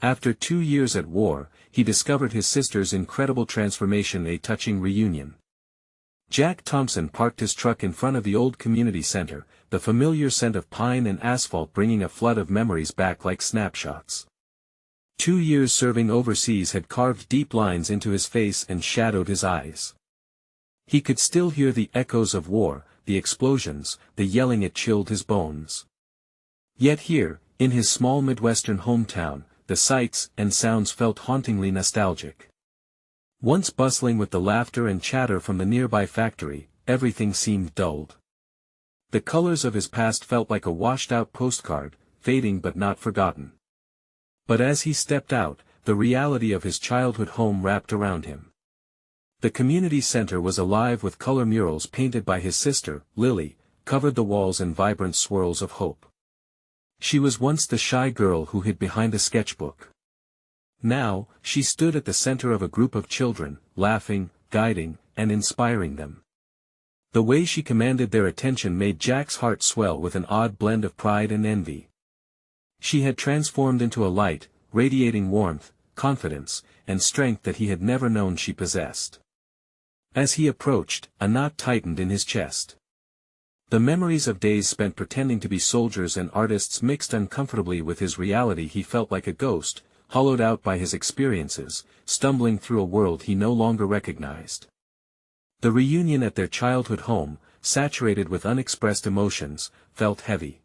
After 2 years at war, he discovered his sister's incredible transformation, a touching reunion. Jack Thompson parked his truck in front of the old community center, the familiar scent of pine and asphalt bringing a flood of memories back like snapshots. 2 years serving overseas had carved deep lines into his face and shadowed his eyes. He could still hear the echoes of war, the explosions, the yelling. It chilled his bones. Yet here, in his small Midwestern hometown, the sights and sounds felt hauntingly nostalgic. Once bustling with the laughter and chatter from the nearby factory, everything seemed dulled. The colors of his past felt like a washed-out postcard, fading but not forgotten. But as he stepped out, the reality of his childhood home wrapped around him. The community center was alive with color murals painted by his sister, Lily, covered the walls in vibrant swirls of hope. She was once the shy girl who hid behind a sketchbook. Now, she stood at the center of a group of children, laughing, guiding, and inspiring them. The way she commanded their attention made Jack's heart swell with an odd blend of pride and envy. She had transformed into a light, radiating warmth, confidence, and strength that he had never known she possessed. As he approached, a knot tightened in his chest. The memories of days spent pretending to be soldiers and artists mixed uncomfortably with his reality. He felt like a ghost, hollowed out by his experiences, stumbling through a world he no longer recognized. The reunion at their childhood home, saturated with unexpressed emotions, felt heavy.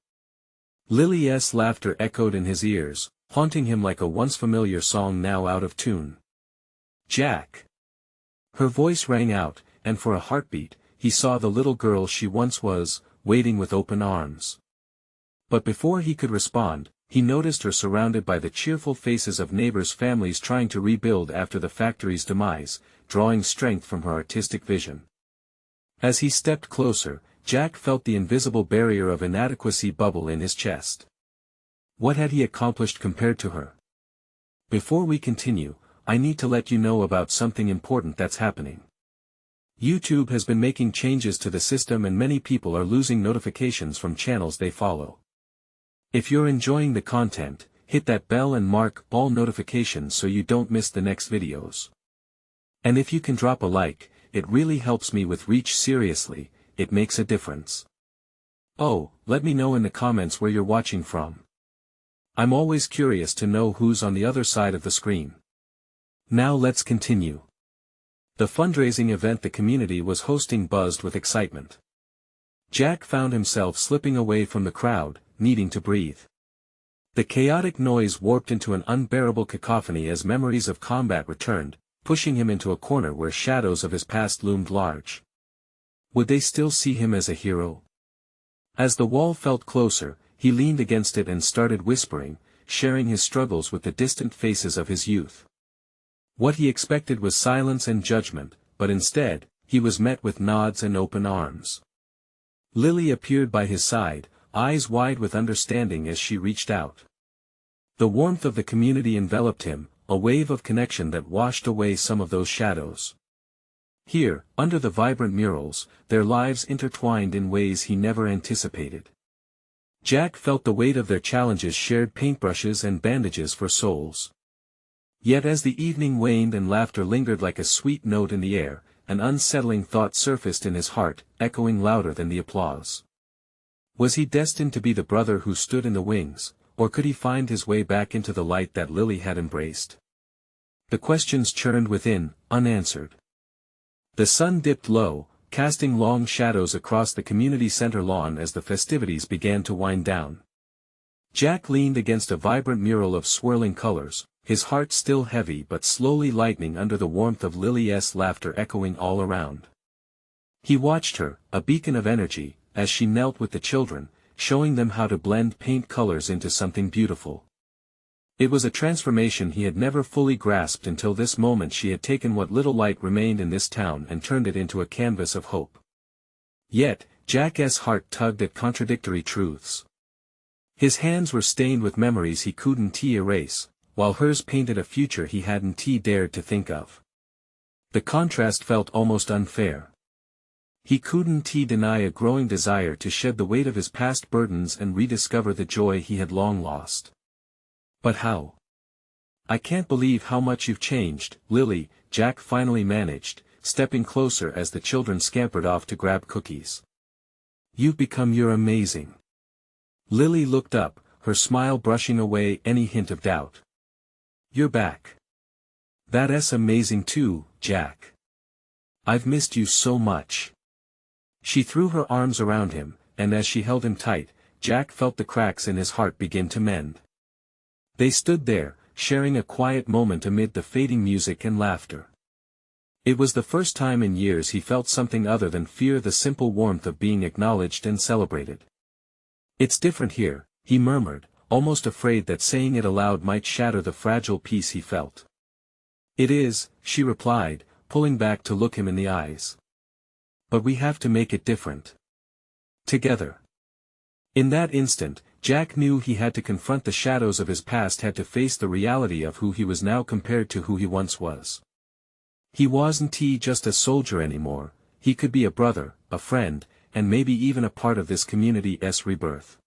Lily's laughter echoed in his ears, haunting him like a once familiar song now out of tune. "Jack!" Her voice rang out, and for a heartbeat, he saw the little girl she once was, waiting with open arms. But before he could respond, he noticed her surrounded by the cheerful faces of neighbors' families trying to rebuild after the factory's demise, drawing strength from her artistic vision. As he stepped closer, Jack felt the invisible barrier of inadequacy bubble in his chest. What had he accomplished compared to her? Before we continue, I need to let you know about something important that's happening. YouTube has been making changes to the system and many people are losing notifications from channels they follow. If you're enjoying the content, hit that bell and mark all notifications so you don't miss the next videos. And if you can drop a like, it really helps me with reach. Seriously, it makes a difference. Oh, let me know in the comments where you're watching from. I'm always curious to know who's on the other side of the screen. Now let's continue. The fundraising event the community was hosting buzzed with excitement. Jack found himself slipping away from the crowd, needing to breathe. The chaotic noise warped into an unbearable cacophony as memories of combat returned, pushing him into a corner where shadows of his past loomed large. Would they still see him as a hero? As the wall felt closer, he leaned against it and started whispering, sharing his struggles with the distant faces of his youth. What he expected was silence and judgment, but instead, he was met with nods and open arms. Lily appeared by his side, eyes wide with understanding as she reached out. The warmth of the community enveloped him, a wave of connection that washed away some of those shadows. Here, under the vibrant murals, their lives intertwined in ways he never anticipated. Jack felt the weight of their challenges, shared paintbrushes and bandages for souls. Yet as the evening waned and laughter lingered like a sweet note in the air, an unsettling thought surfaced in his heart, echoing louder than the applause. Was he destined to be the brother who stood in the wings, or could he find his way back into the light that Lily had embraced? The questions churned within, unanswered. The sun dipped low, casting long shadows across the community center lawn as the festivities began to wind down. Jack leaned against a vibrant mural of swirling colors, his heart still heavy but slowly lightening under the warmth of Lily's laughter echoing all around. He watched her, a beacon of energy, as she knelt with the children, showing them how to blend paint colors into something beautiful. It was a transformation he had never fully grasped until this moment. She had taken what little light remained in this town and turned it into a canvas of hope. Yet, Jack's heart tugged at contradictory truths. His hands were stained with memories he couldn't erase, while hers painted a future he hadn't dared to think of. The contrast felt almost unfair. He couldn't deny a growing desire to shed the weight of his past burdens and rediscover the joy he had long lost. But how? I can't believe how much you've changed, Lily, Jack finally managed, stepping closer as the children scampered off to grab cookies. You're amazing. Lily looked up, her smile brushing away any hint of doubt. You're back. That's amazing too, Jack. I've missed you so much. She threw her arms around him, and as she held him tight, Jack felt the cracks in his heart begin to mend. They stood there, sharing a quiet moment amid the fading music and laughter. It was the first time in years he felt something other than fear, the simple warmth of being acknowledged and celebrated. It's different here, he murmured, almost afraid that saying it aloud might shatter the fragile peace he felt. It is, she replied, pulling back to look him in the eyes. But we have to make it different. Together. In that instant, Jack knew he had to confront the shadows of his past, had to face the reality of who he was now compared to who he once was. He wasn't just a soldier anymore, he could be a brother, a friend, and maybe even a part of this community's rebirth.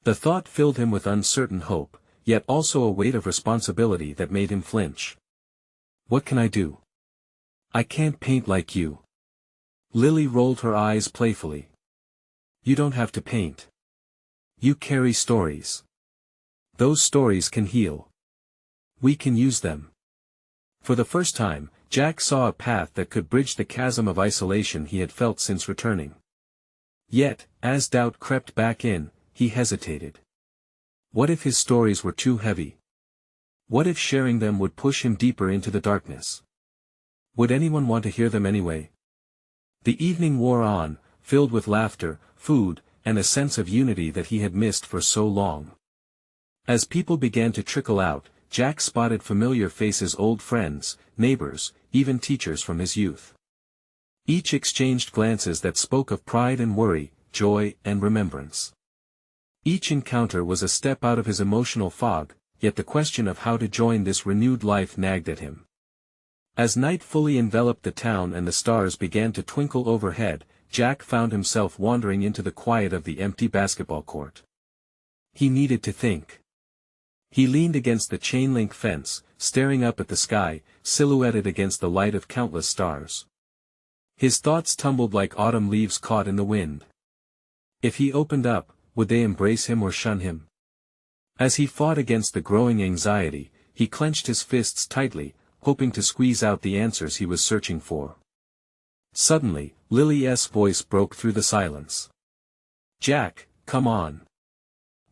The thought filled him with uncertain hope, yet also a weight of responsibility that made him flinch. What can I do? I can't paint like you. Lily rolled her eyes playfully. You don't have to paint. You carry stories. Those stories can heal. We can use them. For the first time, Jack saw a path that could bridge the chasm of isolation he had felt since returning. Yet, as doubt crept back in, he hesitated. What if his stories were too heavy? What if sharing them would push him deeper into the darkness? Would anyone want to hear them anyway? The evening wore on, filled with laughter, food, and a sense of unity that he had missed for so long. As people began to trickle out, Jack spotted familiar faces, old friends, neighbors, even teachers from his youth. Each exchanged glances that spoke of pride and worry, joy and remembrance. Each encounter was a step out of his emotional fog, yet the question of how to join this renewed life nagged at him. As night fully enveloped the town and the stars began to twinkle overhead, Jack found himself wandering into the quiet of the empty basketball court. He needed to think. He leaned against the chain-link fence, staring up at the sky, silhouetted against the light of countless stars. His thoughts tumbled like autumn leaves caught in the wind. If he opened up, would they embrace him or shun him? As he fought against the growing anxiety, he clenched his fists tightly, hoping to squeeze out the answers he was searching for. Suddenly, Lily's voice broke through the silence. Jack, come on.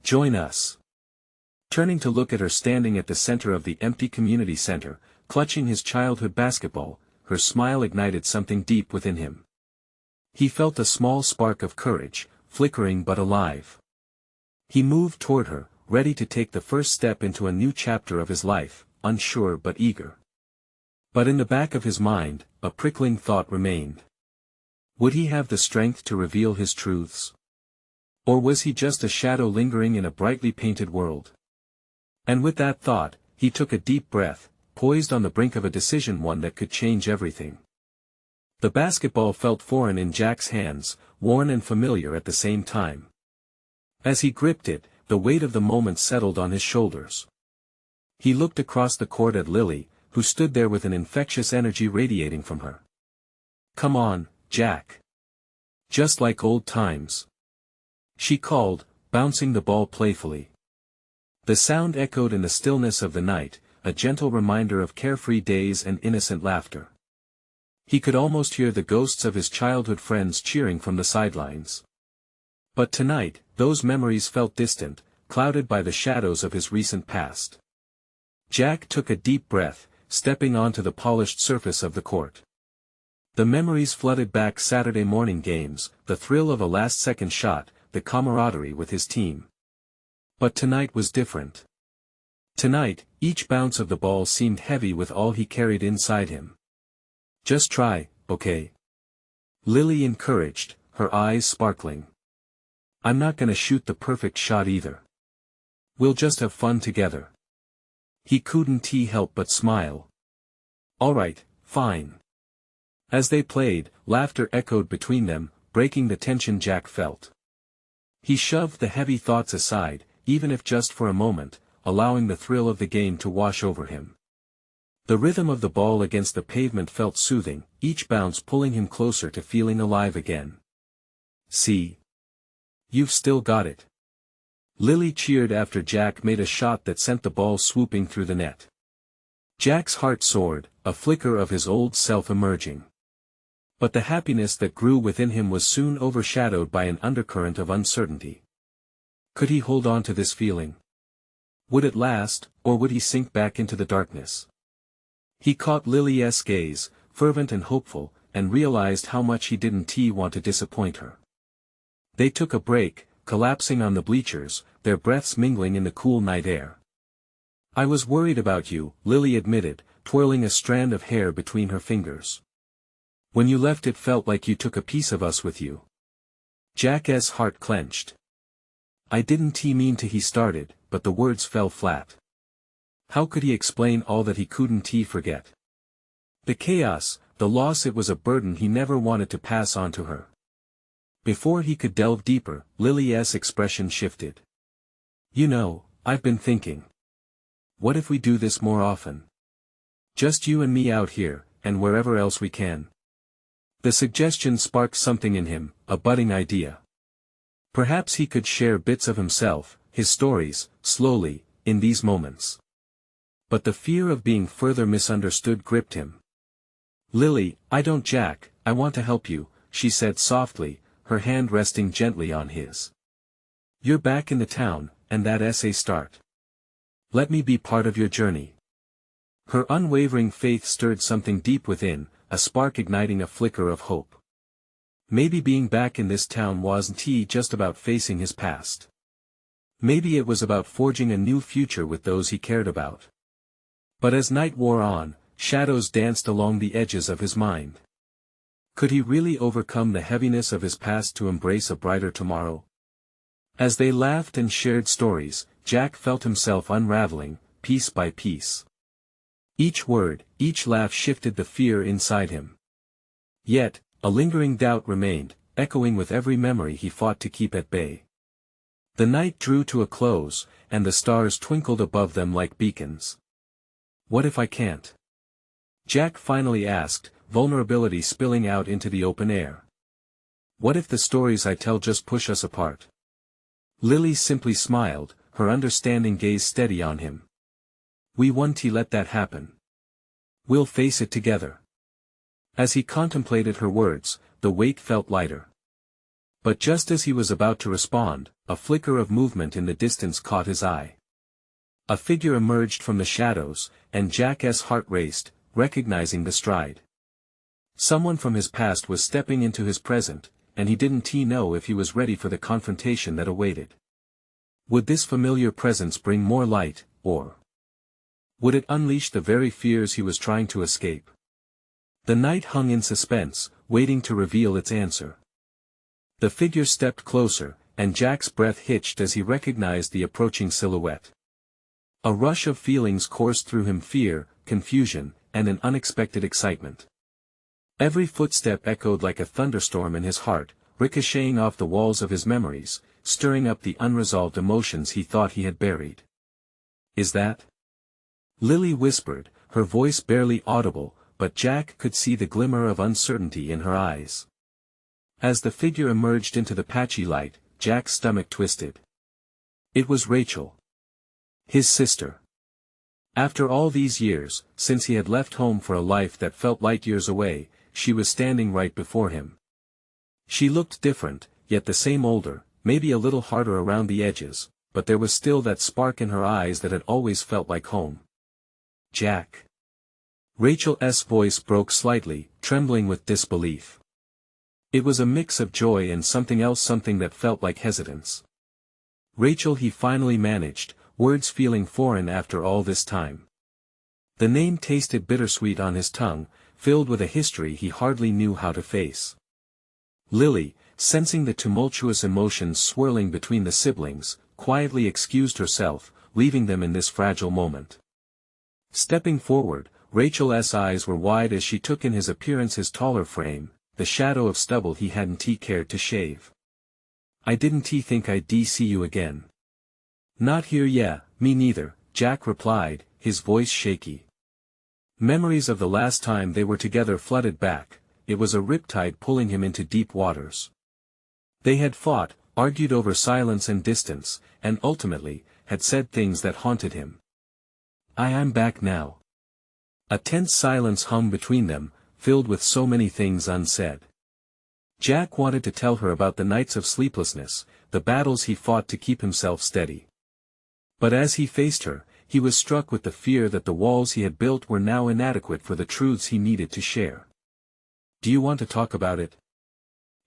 Join us. Turning to look at her standing at the center of the empty community center, clutching his childhood basketball, her smile ignited something deep within him. He felt a small spark of courage, flickering but alive. He moved toward her, ready to take the first step into a new chapter of his life, unsure but eager. But in the back of his mind, a prickling thought remained. Would he have the strength to reveal his truths? Or was he just a shadow lingering in a brightly painted world? And with that thought, he took a deep breath, poised on the brink of a decision, one that could change everything. The basketball felt foreign in Jack's hands, worn and familiar at the same time. As he gripped it, the weight of the moment settled on his shoulders. He looked across the court at Lily, who stood there with an infectious energy radiating from her. Come on, Jack. Just like old times. She called, bouncing the ball playfully. The sound echoed in the stillness of the night, a gentle reminder of carefree days and innocent laughter. He could almost hear the ghosts of his childhood friends cheering from the sidelines. But tonight, those memories felt distant, clouded by the shadows of his recent past. Jack took a deep breath, stepping onto the polished surface of the court. The memories flooded back: Saturday morning games, the thrill of a last-second shot, the camaraderie with his team. But tonight was different. Tonight, each bounce of the ball seemed heavy with all he carried inside him. Just try, okay? Lily encouraged, her eyes sparkling. I'm not gonna shoot the perfect shot either. We'll just have fun together. He couldn't help but smile. Alright, fine. As they played, laughter echoed between them, breaking the tension Jack felt. He shoved the heavy thoughts aside, even if just for a moment, allowing the thrill of the game to wash over him. The rhythm of the ball against the pavement felt soothing, each bounce pulling him closer to feeling alive again. "See? You've still got it." Lily cheered after Jack made a shot that sent the ball swooping through the net. Jack's heart soared, a flicker of his old self emerging. But the happiness that grew within him was soon overshadowed by an undercurrent of uncertainty. Could he hold on to this feeling? Would it last, or would he sink back into the darkness? He caught Lily's gaze, fervent and hopeful, and realized how much he didn't want to disappoint her. They took a break, collapsing on the bleachers, their breaths mingling in the cool night air. "I was worried about you," Lily admitted, twirling a strand of hair between her fingers. "When you left it felt like you took a piece of us with you." Jack's heart clenched. "I didn't mean to," he started, but the words fell flat. How could he explain all that he couldn't forget? The chaos, the loss, it was a burden he never wanted to pass on to her. Before he could delve deeper, Lily's expression shifted. "You know, I've been thinking. What if we do this more often? Just you and me out here, and wherever else we can." The suggestion sparked something in him, a budding idea. Perhaps he could share bits of himself, his stories, slowly, in these moments. But the fear of being further misunderstood gripped him. "Lily, I don't Jack, I want to help you," she said softly, her hand resting gently on his. "You're back in the town, and that's a start. Let me be part of your journey." Her unwavering faith stirred something deep within, a spark igniting a flicker of hope. Maybe being back in this town wasn't just about facing his past. Maybe it was about forging a new future with those he cared about. But as night wore on, shadows danced along the edges of his mind. Could he really overcome the heaviness of his past to embrace a brighter tomorrow? As they laughed and shared stories, Jack felt himself unraveling, piece by piece. Each word, each laugh shifted the fear inside him. Yet, a lingering doubt remained, echoing with every memory he fought to keep at bay. The night drew to a close, and the stars twinkled above them like beacons. "What if I can't?" Jack finally asked, vulnerability spilling out into the open air. "What if the stories I tell just push us apart?" Lily simply smiled, her understanding gaze steady on him. "We won't let that happen. We'll face it together." As he contemplated her words, the weight felt lighter. But just as he was about to respond, a flicker of movement in the distance caught his eye. A figure emerged from the shadows, and Jack's heart raced, recognizing the stride. Someone from his past was stepping into his present, and he didn't know if he was ready for the confrontation that awaited. Would this familiar presence bring more light, or would it unleash the very fears he was trying to escape? The night hung in suspense, waiting to reveal its answer. The figure stepped closer, and Jack's breath hitched as he recognized the approaching silhouette. A rush of feelings coursed through him: fear, confusion, and an unexpected excitement. Every footstep echoed like a thunderstorm in his heart, ricocheting off the walls of his memories, stirring up the unresolved emotions he thought he had buried. "Is that?" Lily whispered, her voice barely audible, but Jack could see the glimmer of uncertainty in her eyes. As the figure emerged into the patchy light, Jack's stomach twisted. It was Rachel. His sister. After all these years, since he had left home for a life that felt light years away, she was standing right before him. She looked different, yet the same: older, maybe a little harder around the edges, but there was still that spark in her eyes that had always felt like home. "Jack." Rachel's voice broke slightly, trembling with disbelief. It was a mix of joy and something else, something that felt like hesitance. "Rachel," he finally managed, words feeling foreign after all this time. The name tasted bittersweet on his tongue, filled with a history he hardly knew how to face. Lily, sensing the tumultuous emotions swirling between the siblings, quietly excused herself, leaving them in this fragile moment. Stepping forward, Rachel's eyes were wide as she took in his appearance, his taller frame, the shadow of stubble he hadn't cared to shave. "I didn't think I'd see you again." "Not here, yeah," Me neither, Jack replied, his voice shaky. Memories of the last time they were together flooded back. It was a riptide pulling him into deep waters. They had fought, argued over silence and distance, and ultimately, had said things that haunted him. I am back now. A tense silence hung between them, filled with so many things unsaid. Jack wanted to tell her about the nights of sleeplessness, the battles he fought to keep himself steady. But as he faced her, he was struck with the fear that the walls he had built were now inadequate for the truths he needed to share. Do you want to talk about it?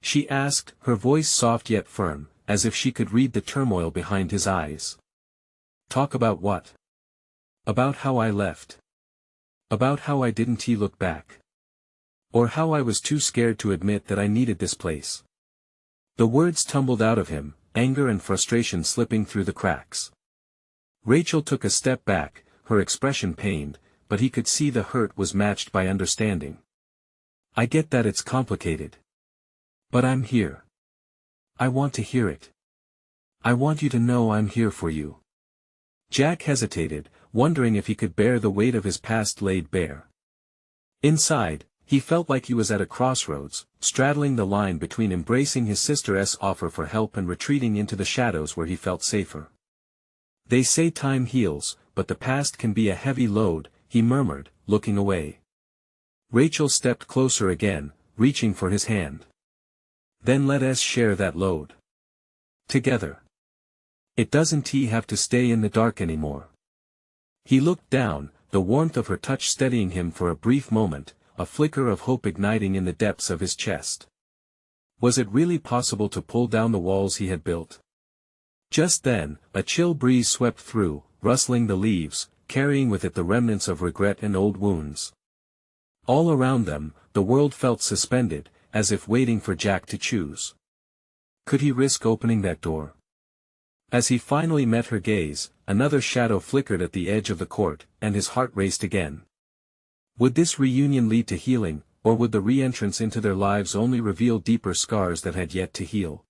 She asked, her voice soft yet firm, as if she could read the turmoil behind his eyes. Talk about what? About how I left. About how I didn't look back. Or how I was too scared to admit that I needed this place. The words tumbled out of him, anger and frustration slipping through the cracks. Rachel took a step back, her expression pained, but he could see the hurt was matched by understanding. I get that it's complicated. But I'm here. I want to hear it. I want you to know I'm here for you. Jack hesitated, wondering if he could bear the weight of his past laid bare. Inside, he felt like he was at a crossroads, straddling the line between embracing his sister's offer for help and retreating into the shadows where he felt safer. They say time heals, but the past can be a heavy load, he murmured, looking away. Rachel stepped closer again, reaching for his hand. Then let us share that load. Together. It doesn't have to stay in the dark anymore. He looked down, the warmth of her touch steadying him for a brief moment, a flicker of hope igniting in the depths of his chest. Was it really possible to pull down the walls he had built? Just then, a chill breeze swept through, rustling the leaves, carrying with it the remnants of regret and old wounds. All around them, the world felt suspended, as if waiting for Jack to choose. Could he risk opening that door? As he finally met her gaze, another shadow flickered at the edge of the court, and his heart raced again. Would this reunion lead to healing, or would the re-entrance into their lives only reveal deeper scars that had yet to heal?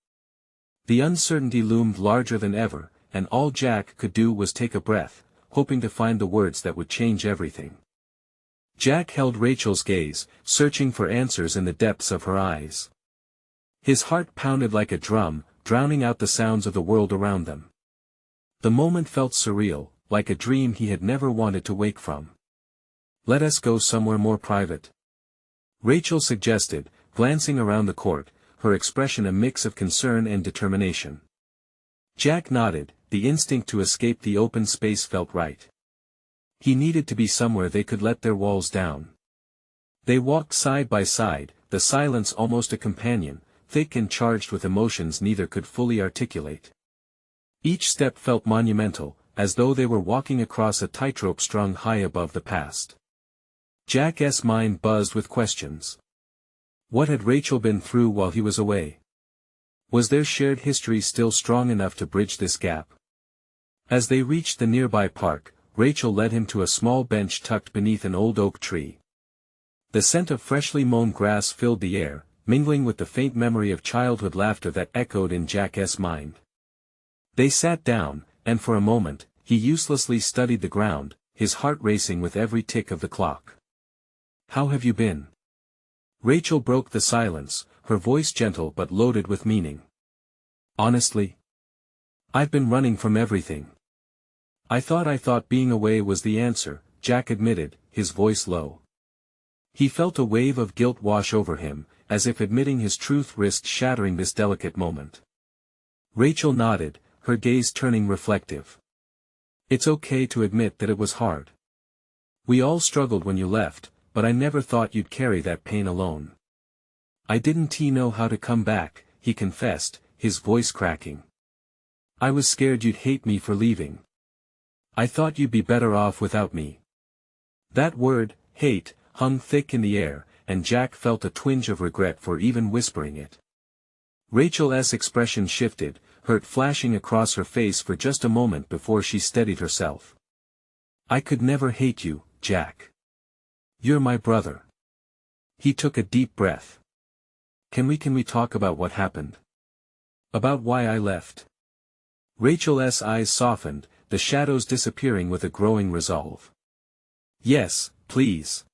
The uncertainty loomed larger than ever, and all Jack could do was take a breath, hoping to find the words that would change everything. Jack held Rachel's gaze, searching for answers in the depths of her eyes. His heart pounded like a drum, drowning out the sounds of the world around them. The moment felt surreal, like a dream he had never wanted to wake from. Let us go somewhere more private. Rachel suggested, glancing around the court, her expression a mix of concern and determination. Jack nodded, the instinct to escape the open space felt right. He needed to be somewhere they could let their walls down. They walked side by side, the silence almost a companion, thick and charged with emotions neither could fully articulate. Each step felt monumental, as though they were walking across a tightrope strung high above the past. Jack's mind buzzed with questions. What had Rachel been through while he was away? Was their shared history still strong enough to bridge this gap? As they reached the nearby park, Rachel led him to a small bench tucked beneath an old oak tree. The scent of freshly mown grass filled the air, mingling with the faint memory of childhood laughter that echoed in Jack's mind. They sat down, and for a moment, he uselessly studied the ground, his heart racing with every tick of the clock. How have you been? Rachel broke the silence, her voice gentle but loaded with meaning. Honestly? I've been running from everything. I thought being away was the answer, Jack admitted, his voice low. He felt a wave of guilt wash over him, as if admitting his truth risked shattering this delicate moment. Rachel nodded, her gaze turning reflective. It's okay to admit that it was hard. We all struggled when you left, but I never thought you'd carry that pain alone. I didn't know how to come back, he confessed, his voice cracking. I was scared you'd hate me for leaving. I thought you'd be better off without me. That word, hate, hung thick in the air, and Jack felt a twinge of regret for even whispering it. Rachel's expression shifted, hurt flashing across her face for just a moment before she steadied herself. I could never hate you, Jack. You're my brother. He took a deep breath. Can we talk about what happened? About why I left? Rachel's eyes softened, the shadows disappearing with a growing resolve. Yes, please.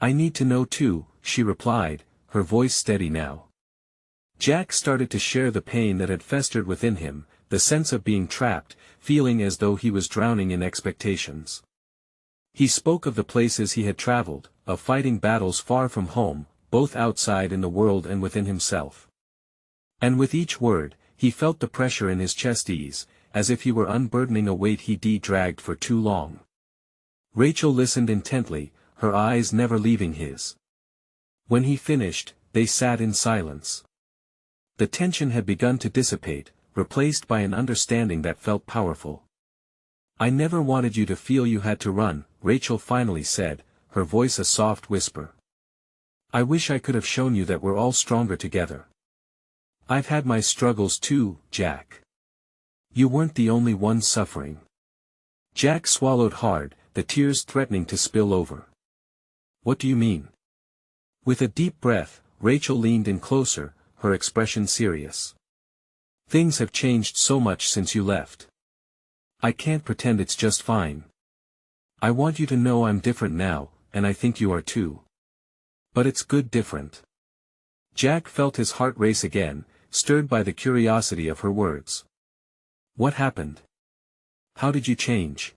I need to know too, she replied, her voice steady now. Jack started to share the pain that had festered within him, the sense of being trapped, feeling as though he was drowning in expectations. He spoke of the places he had traveled, of fighting battles far from home, both outside in the world and within himself. And with each word, he felt the pressure in his chest ease, as if he were unburdening a weight he'd dragged for too long. Rachel listened intently, her eyes never leaving his. When he finished, they sat in silence. The tension had begun to dissipate, replaced by an understanding that felt powerful. I never wanted you to feel you had to run, Rachel finally said, her voice a soft whisper. I wish I could have shown you that we're all stronger together. I've had my struggles too, Jack. You weren't the only one suffering. Jack swallowed hard, the tears threatening to spill over. What do you mean? With a deep breath, Rachel leaned in closer, her expression serious. Things have changed so much since you left. I can't pretend it's just fine. I want you to know I'm different now, and I think you are too. But it's good different. Jack felt his heart race again, stirred by the curiosity of her words. What happened? How did you change?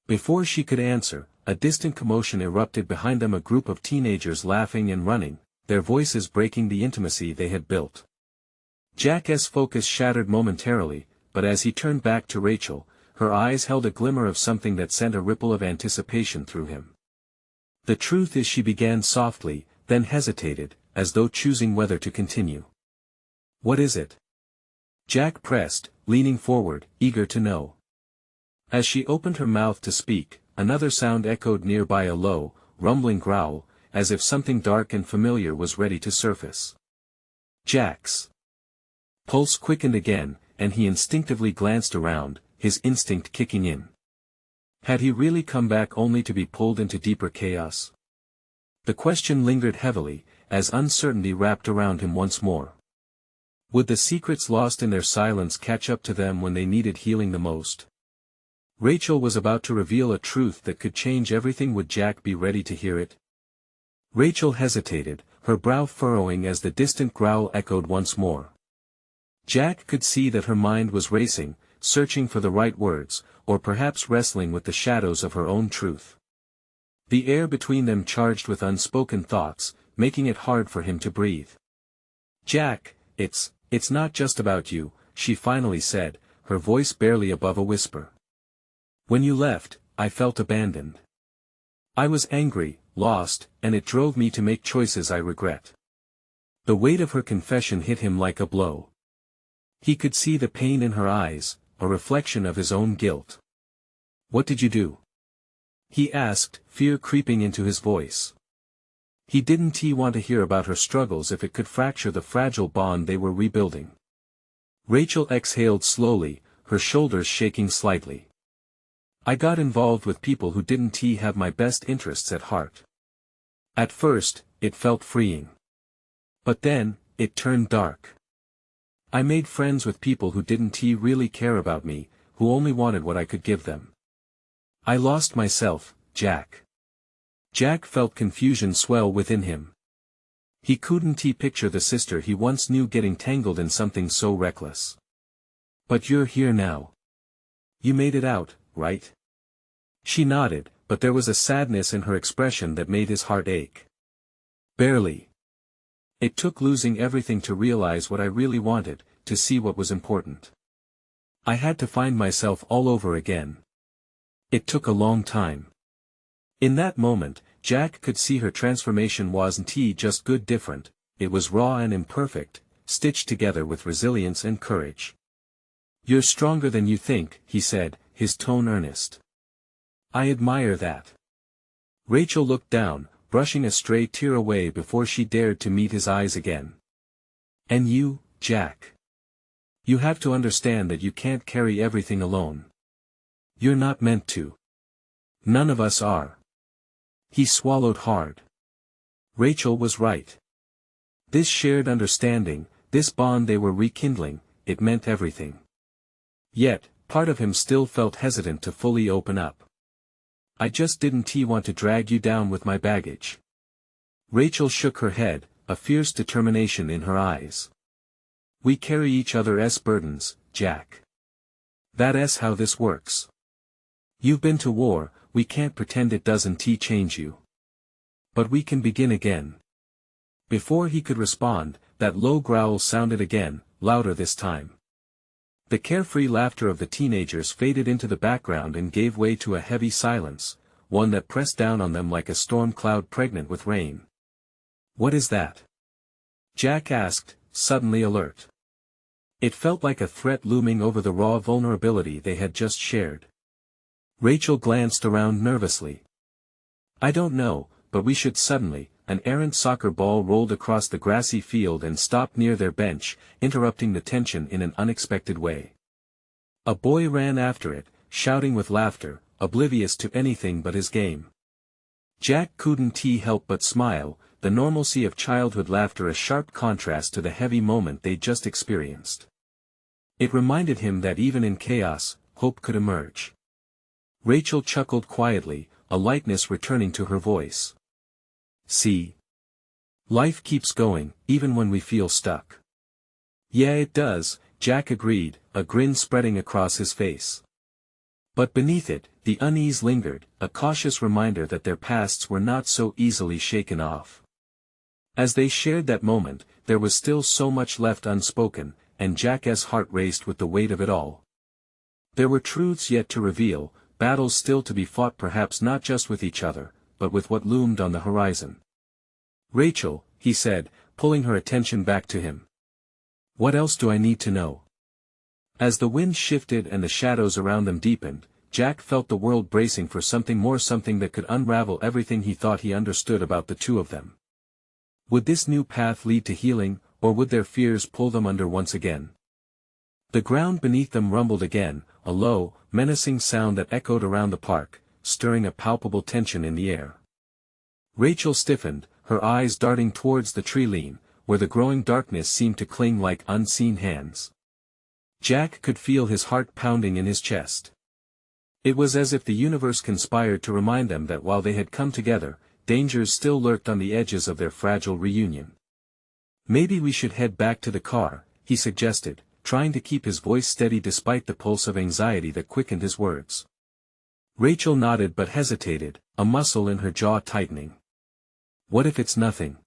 Before she could answer, a distant commotion erupted behind them, a group of teenagers laughing and running, their voices breaking the intimacy they had built. Jack's focus shattered momentarily, but as he turned back to Rachel, her eyes held a glimmer of something that sent a ripple of anticipation through him. The truth is, she began softly, then hesitated, as though choosing whether to continue. What is it? Jack pressed, leaning forward, eager to know. As she opened her mouth to speak, another sound echoed nearby, a low, rumbling growl, as if something dark and familiar was ready to surface. Jack's pulse quickened again, and he instinctively glanced around, his instinct kicking in. Had he really come back only to be pulled into deeper chaos? The question lingered heavily, as uncertainty wrapped around him once more. Would the secrets lost in their silence catch up to them when they needed healing the most? Rachel was about to reveal a truth that could change everything. Would Jack be ready to hear it? Rachel hesitated, her brow furrowing as the distant growl echoed once more. Jack could see that her mind was racing, searching for the right words, or perhaps wrestling with the shadows of her own truth. The air between them charged with unspoken thoughts, making it hard for him to breathe. Jack, it's not just about you, she finally said, her voice barely above a whisper. When you left, I felt abandoned. I was angry, lost, and it drove me to make choices I regret. The weight of her confession hit him like a blow. He could see the pain in her eyes, a reflection of his own guilt. What did you do? He asked, fear creeping into his voice. He didn't want to hear about her struggles if it could fracture the fragile bond they were rebuilding. Rachel exhaled slowly, her shoulders shaking slightly. I got involved with people who didn't have my best interests at heart. At first, it felt freeing. But then, it turned dark. I made friends with people who didn't really care about me, who only wanted what I could give them. I lost myself, Jack. Jack felt confusion swell within him. He couldn't picture the sister he once knew getting tangled in something so reckless. But you're here now. You made it out, right? She nodded, but there was a sadness in her expression that made his heart ache. Barely. It took losing everything to realize what I really wanted, to see what was important. I had to find myself all over again. It took a long time. In that moment, Jack could see her transformation wasn't just good different, it was raw and imperfect, stitched together with resilience and courage. You're stronger than you think, he said, his tone earnest. I admire that. Rachel looked down, brushing a stray tear away before she dared to meet his eyes again. And you, Jack. You have to understand that you can't carry everything alone. You're not meant to. None of us are. He swallowed hard. Rachel was right. This shared understanding, this bond they were rekindling, it meant everything. Yet, part of him still felt hesitant to fully open up. I just didn't want to drag you down with my baggage. Rachel shook her head, a fierce determination in her eyes. We carry each other's burdens, Jack. That's how this works. You've been to war, we can't pretend it doesn't change you. But we can begin again. Before he could respond, that low growl sounded again, louder this time. The carefree laughter of the teenagers faded into the background and gave way to a heavy silence, one that pressed down on them like a storm cloud pregnant with rain. What is that? Jack asked, suddenly alert. It felt like a threat looming over the raw vulnerability they had just shared. Rachel glanced around nervously. I don't know, but we should suddenly. An errant soccer ball rolled across the grassy field and stopped near their bench, interrupting the tension in an unexpected way. A boy ran after it, shouting with laughter, oblivious to anything but his game. Jack couldn't help but smile, the normalcy of childhood laughter a sharp contrast to the heavy moment they'd just experienced. It reminded him that even in chaos, hope could emerge. Rachel chuckled quietly, a lightness returning to her voice. See? Life keeps going, even when we feel stuck. Yeah, it does, Jack agreed, a grin spreading across his face. But beneath it, the unease lingered, a cautious reminder that their pasts were not so easily shaken off. As they shared that moment, there was still so much left unspoken, and Jack's heart raced with the weight of it all. There were truths yet to reveal, battles still to be fought, perhaps not just with each other, but with what loomed on the horizon. Rachel, he said, pulling her attention back to him. What else do I need to know? As the wind shifted and the shadows around them deepened, Jack felt the world bracing for something more, something that could unravel everything he thought he understood about the two of them. Would this new path lead to healing, or would their fears pull them under once again? The ground beneath them rumbled again, a low, menacing sound that echoed around the park, stirring a palpable tension in the air. Rachel stiffened, her eyes darting towards the tree line, where the growing darkness seemed to cling like unseen hands. Jack could feel his heart pounding in his chest. It was as if the universe conspired to remind them that while they had come together, dangers still lurked on the edges of their fragile reunion. Maybe we should head back to the car, he suggested, trying to keep his voice steady despite the pulse of anxiety that quickened his words. Rachel nodded but hesitated, a muscle in her jaw tightening. What if it's nothing?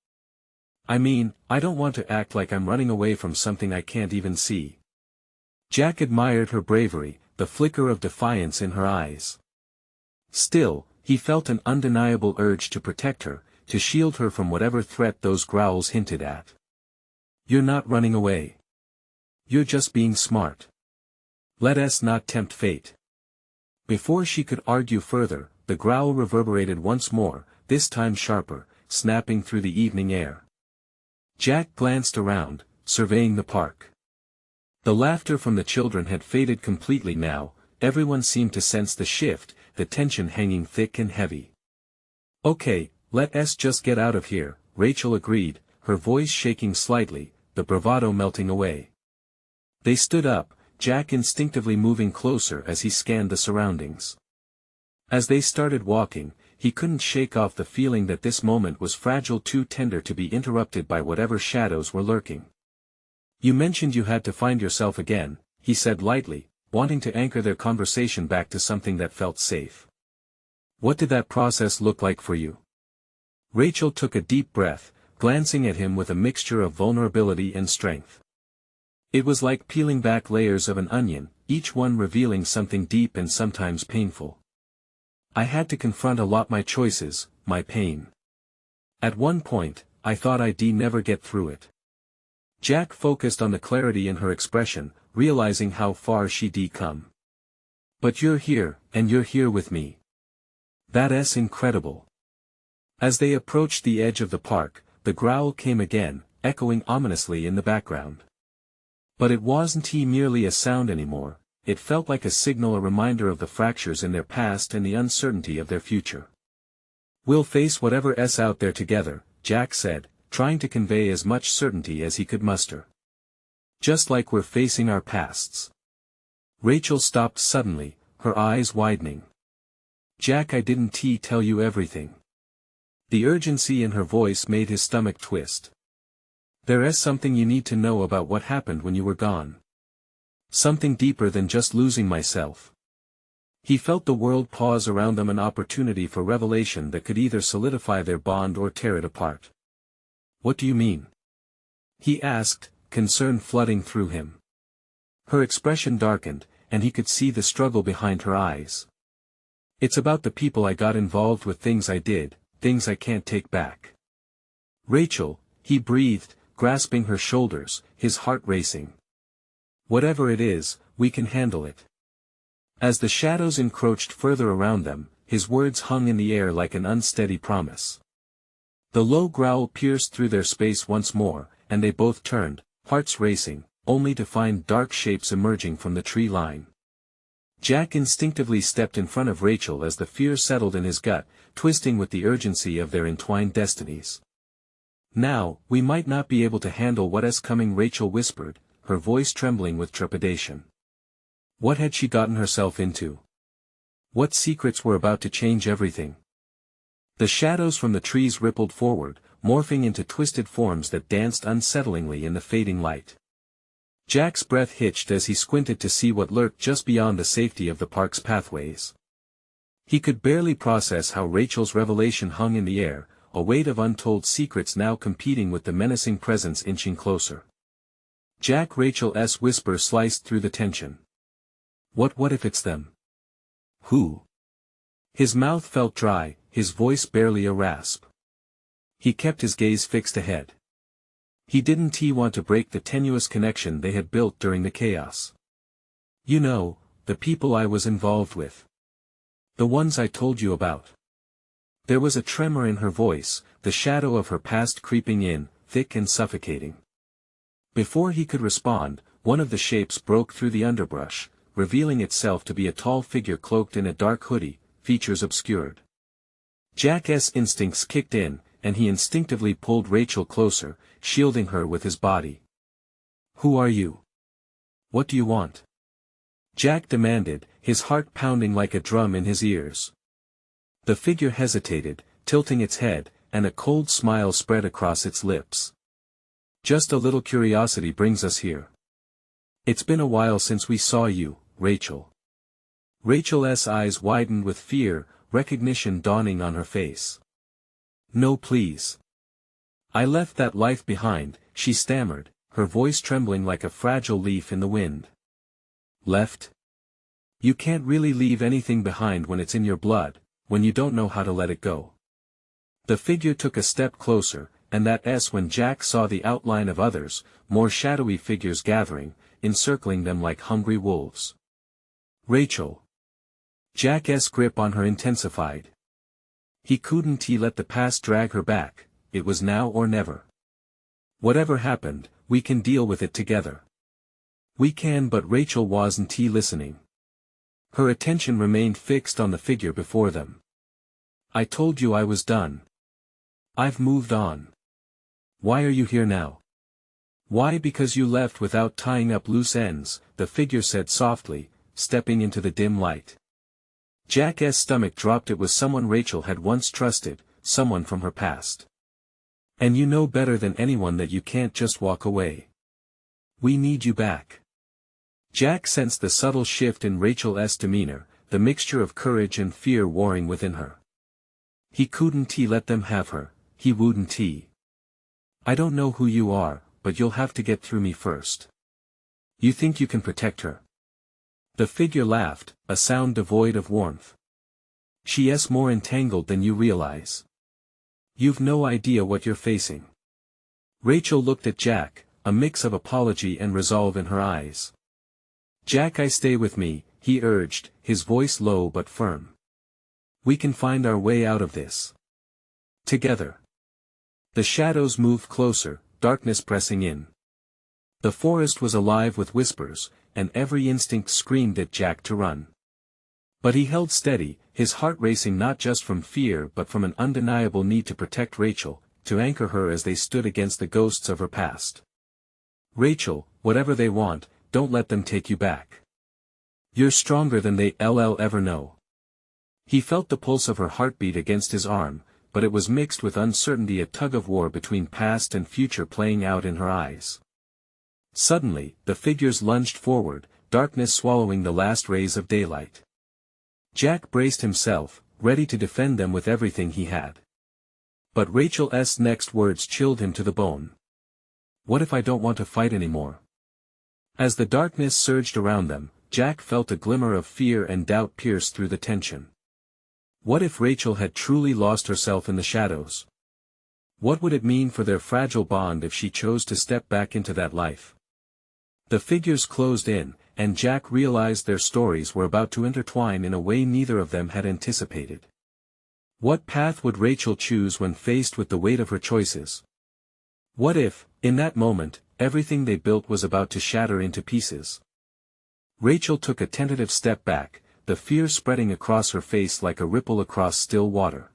I mean, I don't want to act like I'm running away from something I can't even see. Jack admired her bravery, the flicker of defiance in her eyes. Still, he felt an undeniable urge to protect her, to shield her from whatever threat those growls hinted at. You're not running away. You're just being smart. Let us not tempt fate. Before she could argue further, the growl reverberated once more, this time sharper, snapping through the evening air. Jack glanced around, surveying the park. The laughter from the children had faded completely now, everyone seemed to sense the shift, the tension hanging thick and heavy. Okay, let us just get out of here, Rachel agreed, her voice shaking slightly, the bravado melting away. They stood up, Jack instinctively moving closer as he scanned the surroundings. As they started walking, he couldn't shake off the feeling that this moment was fragile, too tender to be interrupted by whatever shadows were lurking. You mentioned you had to find yourself again, he said lightly, wanting to anchor their conversation back to something that felt safe. What did that process look like for you? Rachel took a deep breath, glancing at him with a mixture of vulnerability and strength. It was like peeling back layers of an onion, each one revealing something deep and sometimes painful. I had to confront a lot, my choices, my pain. At one point, I thought I'd never get through it. Jack focused on the clarity in her expression, realizing how far she'd come. But you're here, and you're here with me. That's incredible. As they approached the edge of the park, the growl came again, echoing ominously in the background. But it wasn't merely a sound anymore. It felt like a signal, a reminder of the fractures in their past and the uncertainty of their future. We'll face whatever's out there together, Jack said, trying to convey as much certainty as he could muster. Just like we're facing our pasts. Rachel stopped suddenly, her eyes widening. Jack, I didn't tell you everything. The urgency in her voice made his stomach twist. There is something you need to know about what happened when you were gone. Something deeper than just losing myself. He felt the world pause around them, an opportunity for revelation that could either solidify their bond or tear it apart. What do you mean? He asked, concern flooding through him. Her expression darkened, and he could see the struggle behind her eyes. It's about the people I got involved with, things I did, things I can't take back. Rachel, he breathed, grasping her shoulders, his heart racing. Whatever it is, we can handle it. As the shadows encroached further around them, his words hung in the air like an unsteady promise. The low growl pierced through their space once more, and they both turned, hearts racing, only to find dark shapes emerging from the tree line. Jack instinctively stepped in front of Rachel as the fear settled in his gut, twisting with the urgency of their entwined destinies. Now, we might not be able to handle what's coming, Rachel whispered, her voice trembling with trepidation. What had she gotten herself into? What secrets were about to change everything? The shadows from the trees rippled forward, morphing into twisted forms that danced unsettlingly in the fading light. Jack's breath hitched as he squinted to see what lurked just beyond the safety of the park's pathways. He could barely process how Rachel's revelation hung in the air, a weight of untold secrets now competing with the menacing presence inching closer. Jack, Rachel's whisper sliced through the tension. What if it's them? Who? His mouth felt dry, his voice barely a rasp. He kept his gaze fixed ahead. He didn't want to break the tenuous connection they had built during the chaos. You know, the people I was involved with. The ones I told you about. There was a tremor in her voice, the shadow of her past creeping in, thick and suffocating. Before he could respond, one of the shapes broke through the underbrush, revealing itself to be a tall figure cloaked in a dark hoodie, features obscured. Jack's instincts kicked in, and he instinctively pulled Rachel closer, shielding her with his body. Who are you? What do you want? Jack demanded, his heart pounding like a drum in his ears. The figure hesitated, tilting its head, and a cold smile spread across its lips. Just a little curiosity brings us here. It's been a while since we saw you, Rachel. Rachel's eyes widened with fear, recognition dawning on her face. No, please. I left that life behind, she stammered, her voice trembling like a fragile leaf in the wind. Left? You can't really leave anything behind when it's in your blood, when you don't know how to let it go. The figure took a step closer, and that's when Jack saw the outline of others, more shadowy figures gathering, encircling them like hungry wolves. Rachel. Jack's grip on her intensified. He couldn't let the past drag her back, it was now or never. Whatever happened, we can deal with it together. We can, but Rachel wasn't listening. Her attention remained fixed on the figure before them. I told you I was done. I've moved on. Why are you here now? Why? Because you left without tying up loose ends, the figure said softly, stepping into the dim light. Jack's stomach dropped. It was someone Rachel had once trusted, someone from her past. And you know better than anyone that you can't just walk away. We need you back. Jack sensed the subtle shift in Rachel's demeanor, the mixture of courage and fear warring within her. He couldn't let them have her, he wouldn't. I don't know who you are, but you'll have to get through me first. You think you can protect her? The figure laughed, a sound devoid of warmth. She's more entangled than you realize. You've no idea what you're facing. Rachel looked at Jack, a mix of apology and resolve in her eyes. Jack, I stay with me, he urged, his voice low but firm. We can find our way out of this. Together. The shadows moved closer, darkness pressing in. The forest was alive with whispers, and every instinct screamed at Jack to run. But he held steady, his heart racing not just from fear but from an undeniable need to protect Rachel, to anchor her as they stood against the ghosts of her past. Rachel, whatever they want, don't let them take you back. You're stronger than they'll ever know. He felt the pulse of her heartbeat against his arm, but it was mixed with uncertainty, a tug-of-war between past and future playing out in her eyes. Suddenly, the figures lunged forward, darkness swallowing the last rays of daylight. Jack braced himself, ready to defend them with everything he had. But Rachel's next words chilled him to the bone. What if I don't want to fight anymore? As the darkness surged around them, Jack felt a glimmer of fear and doubt pierce through the tension. What if Rachel had truly lost herself in the shadows? What would it mean for their fragile bond if she chose to step back into that life? The figures closed in, and Jack realized their stories were about to intertwine in a way neither of them had anticipated. What path would Rachel choose when faced with the weight of her choices? What if, in that moment, everything they built was about to shatter into pieces? Rachel took a tentative step back, the fear spreading across her face like a ripple across still water.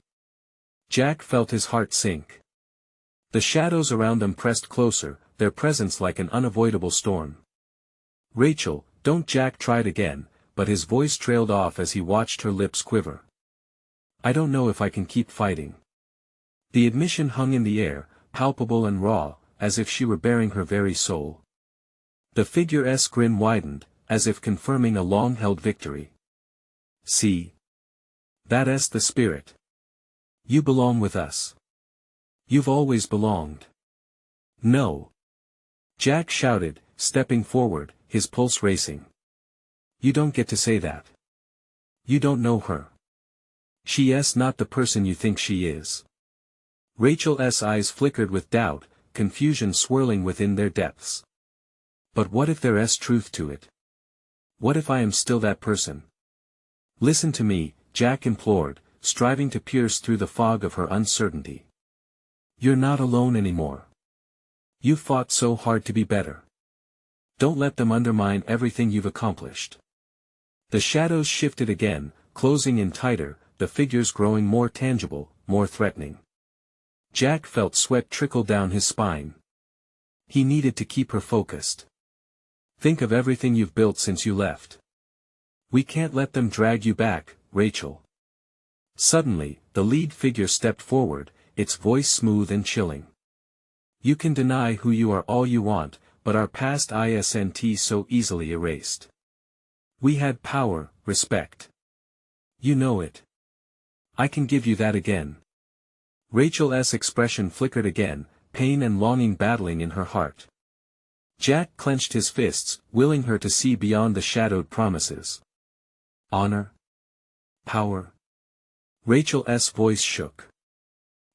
Jack felt his heart sink. The shadows around them pressed closer, their presence like an unavoidable storm. Rachel, don't. Jack tried again, but his voice trailed off as he watched her lips quiver. I don't know if I can keep fighting. The admission hung in the air, palpable and raw, as if she were bearing her very soul. The figure's grin widened, as if confirming a long-held victory. See? That's the spirit. You belong with us. You've always belonged. No. Jack shouted, stepping forward, his pulse racing. You don't get to say that. You don't know her. She's not the person you think she is. Rachel's eyes flickered with doubt, confusion swirling within their depths. But what if there's truth to it? What if I am still that person? Listen to me, Jack implored, striving to pierce through the fog of her uncertainty. You're not alone anymore. You fought so hard to be better. Don't let them undermine everything you've accomplished. The shadows shifted again, closing in tighter, the figures growing more tangible, more threatening. Jack felt sweat trickle down his spine. He needed to keep her focused. Think of everything you've built since you left. We can't let them drag you back, Rachel. Suddenly, the lead figure stepped forward, its voice smooth and chilling. You can deny who you are all you want, but our past isn't so easily erased. We had power, respect. You know it. I can give you that again. Rachel's expression flickered again, pain and longing battling in her heart. Jack clenched his fists, willing her to see beyond the shadowed promises. Honor? Power? Rachel's voice shook.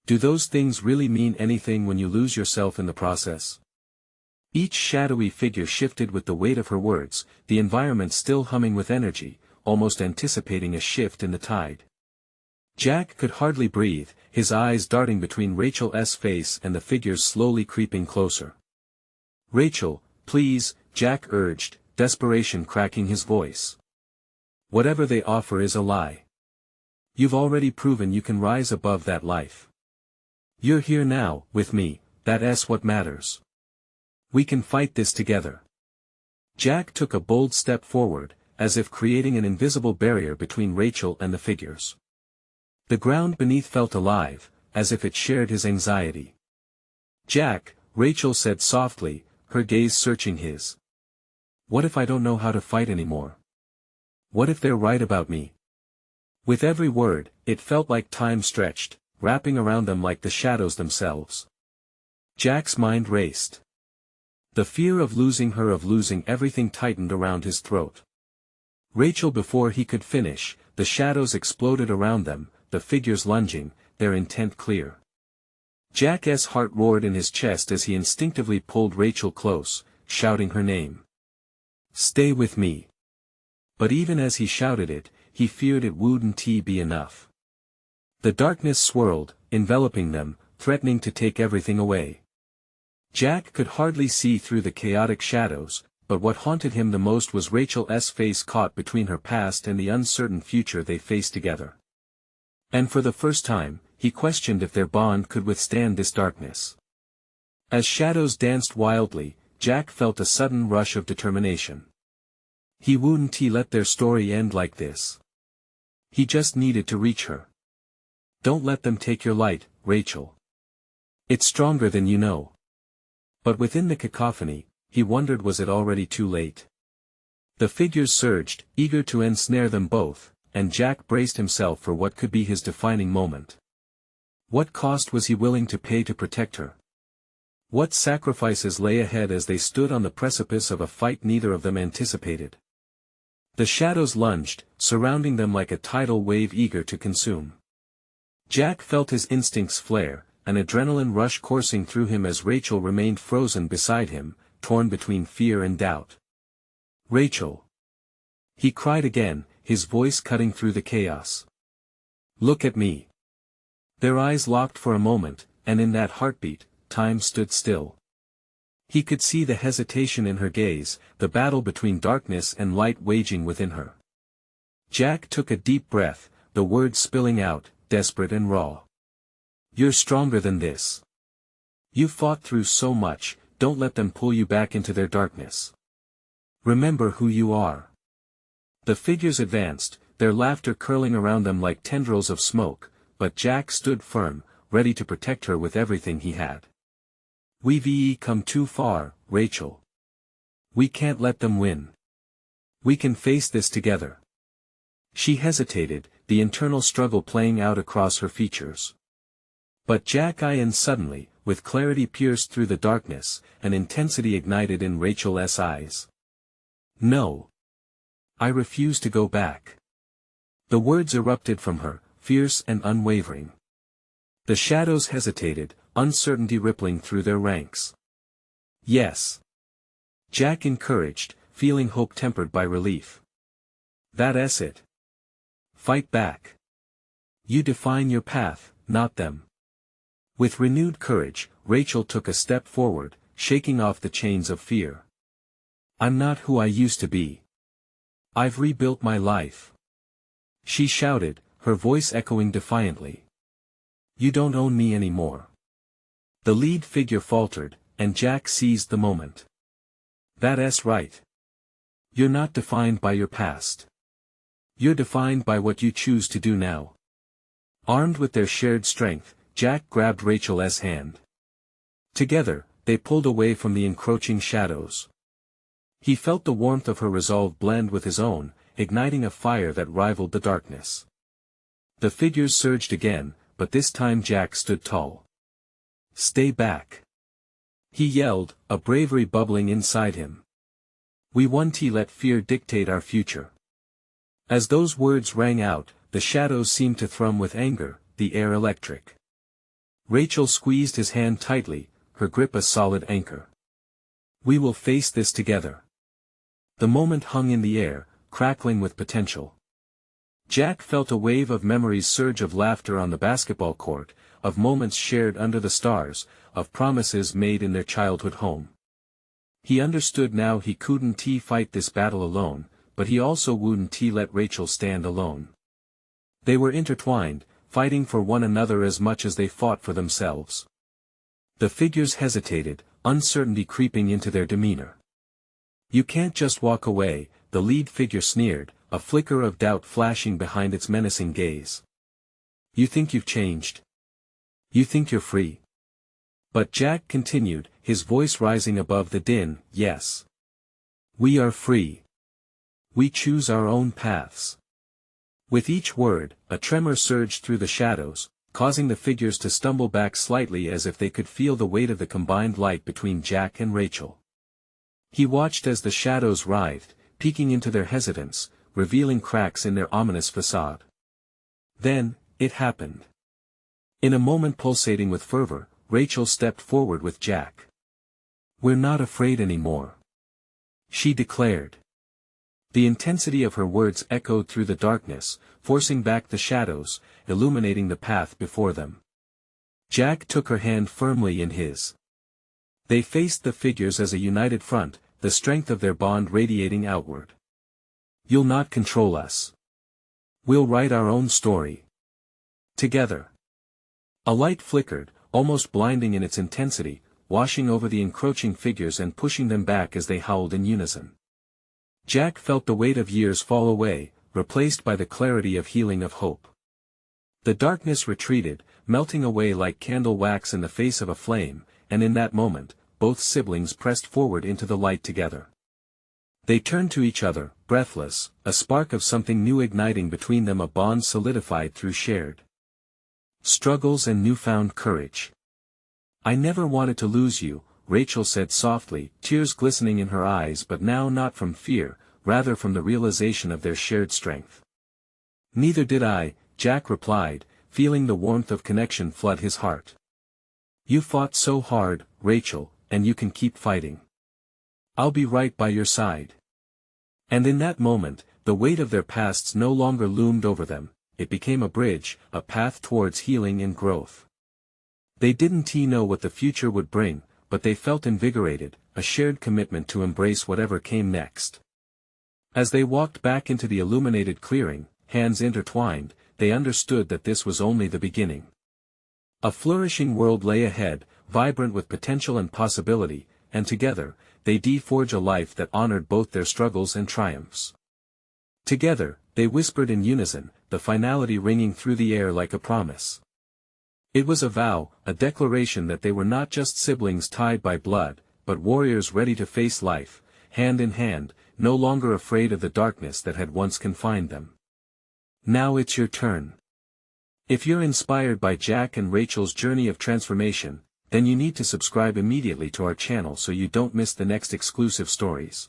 Do those things really mean anything when you lose yourself in the process? Each shadowy figure shifted with the weight of her words, the environment still humming with energy, almost anticipating a shift in the tide. Jack could hardly breathe, his eyes darting between Rachel's face and the figures slowly creeping closer. Rachel, please, Jack urged, desperation cracking his voice. Whatever they offer is a lie. You've already proven you can rise above that life. You're here now, with me, that's what matters. We can fight this together. Jack took a bold step forward, as if creating an invisible barrier between Rachel and the figures. The ground beneath felt alive, as if it shared his anxiety. Jack, Rachel said softly, her gaze searching his. What if I don't know how to fight anymore? What if they're right about me? With every word, it felt like time stretched, wrapping around them like the shadows themselves. Jack's mind raced. The fear of losing her, of losing everything, tightened around his throat. Rachel, before he could finish, the shadows exploded around them, the figures lunging, their intent clear. Jack's heart roared in his chest as he instinctively pulled Rachel close, shouting her name. Stay with me. But even as he shouted it, he feared it wouldn't be enough. The darkness swirled, enveloping them, threatening to take everything away. Jack could hardly see through the chaotic shadows, but what haunted him the most was Rachel's face caught between her past and the uncertain future they faced together. And for the first time, he questioned if their bond could withstand this darkness. As shadows danced wildly, Jack felt a sudden rush of determination. He wouldn't let their story end like this. He just needed to reach her. Don't let them take your light, Rachel. It's stronger than you know. But within the cacophony, he wondered, was it already too late? The figures surged, eager to ensnare them both, and Jack braced himself for what could be his defining moment. What cost was he willing to pay to protect her? What sacrifices lay ahead as they stood on the precipice of a fight neither of them anticipated? The shadows lunged, surrounding them like a tidal wave eager to consume. Jack felt his instincts flare, an adrenaline rush coursing through him as Rachel remained frozen beside him, torn between fear and doubt. "Rachel!" he cried again, his voice cutting through the chaos. "Look at me." Their eyes locked for a moment, and in that heartbeat, time stood still. He could see the hesitation in her gaze, the battle between darkness and light waging within her. Jack took a deep breath, the words spilling out, desperate and raw. "You're stronger than this. You fought through so much, don't let them pull you back into their darkness. Remember who you are." The figures advanced, their laughter curling around them like tendrils of smoke, but Jack stood firm, ready to protect her with everything he had. "We've come too far, Rachel. We can't let them win. We can face this together." She hesitated, the internal struggle playing out across her features. But Jack and suddenly, with clarity pierced through the darkness, an intensity ignited in Rachel's eyes. "No. I refuse to go back." The words erupted from her, fierce and unwavering. The shadows hesitated, uncertainty rippling through their ranks. "Yes." Jack encouraged, feeling hope tempered by relief. "That's it. Fight back. You define your path, not them." With renewed courage, Rachel took a step forward, shaking off the chains of fear. "I'm not who I used to be. I've rebuilt my life," she shouted, her voice echoing defiantly. "You don't own me anymore." The lead figure faltered, and Jack seized the moment. "That's right. You're not defined by your past. You're defined by what you choose to do now." Armed with their shared strength, Jack grabbed Rachel's hand. Together, they pulled away from the encroaching shadows. He felt the warmth of her resolve blend with his own, igniting a fire that rivaled the darkness. The figures surged again, but this time Jack stood tall. "Stay back!" he yelled, a bravery bubbling inside him. "We won't let fear dictate our future." As those words rang out, the shadows seemed to thrum with anger, the air electric. Rachel squeezed his hand tightly, her grip a solid anchor. "We will face this together." The moment hung in the air, crackling with potential. Jack felt a wave of memories surge, of laughter on the basketball court, of moments shared under the stars, of promises made in their childhood home. He understood now he couldn't fight this battle alone, but he also wouldn't let Rachel stand alone. They were intertwined, fighting for one another as much as they fought for themselves. The figures hesitated, uncertainty creeping into their demeanor. "You can't just walk away," the lead figure sneered, a flicker of doubt flashing behind its menacing gaze. "You think you've changed? You think you're free?" But Jack continued, his voice rising above the din, "Yes. We are free. We choose our own paths." With each word, a tremor surged through the shadows, causing the figures to stumble back slightly as if they could feel the weight of the combined light between Jack and Rachel. He watched as the shadows writhed, peeking into their hesitance, revealing cracks in their ominous facade. Then, it happened. In a moment pulsating with fervor, Rachel stepped forward with Jack. "We're not afraid anymore," she declared. The intensity of her words echoed through the darkness, forcing back the shadows, illuminating the path before them. Jack took her hand firmly in his. They faced the figures as a united front, the strength of their bond radiating outward. "You'll not control us. We'll write our own story. Together." A light flickered, almost blinding in its intensity, washing over the encroaching figures and pushing them back as they howled in unison. Jack felt the weight of years fall away, replaced by the clarity of healing of hope. The darkness retreated, melting away like candle wax in the face of a flame, and in that moment, both siblings pressed forward into the light together. They turned to each other, breathless, a spark of something new igniting between them, a bond solidified through shared struggles and newfound courage. "I never wanted to lose you," Rachel said softly, tears glistening in her eyes, but now not from fear, rather from the realization of their shared strength. "Neither did I," Jack replied, feeling the warmth of connection flood his heart. "You fought so hard, Rachel, and you can keep fighting. I'll be right by your side." And in that moment, the weight of their pasts no longer loomed over them, it became a bridge, a path towards healing and growth. They didn't know what the future would bring, but they felt invigorated, a shared commitment to embrace whatever came next. As they walked back into the illuminated clearing, hands intertwined, they understood that this was only the beginning. A flourishing world lay ahead, vibrant with potential and possibility, and together, they'd forge a life that honored both their struggles and triumphs. Together, they whispered in unison, the finality ringing through the air like a promise. It was a vow, a declaration that they were not just siblings tied by blood, but warriors ready to face life, hand in hand, no longer afraid of the darkness that had once confined them. Now it's your turn. If you're inspired by Jack and Rachel's journey of transformation, then you need to subscribe immediately to our channel so you don't miss the next exclusive stories.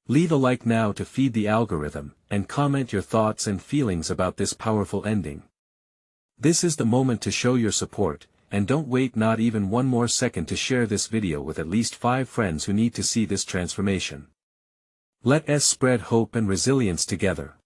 Leave a like now to feed the algorithm, and comment your thoughts and feelings about this powerful ending. This is the moment to show your support, and don't wait not even one more second to share this video with at least 5 friends who need to see this transformation. Let us spread hope and resilience together.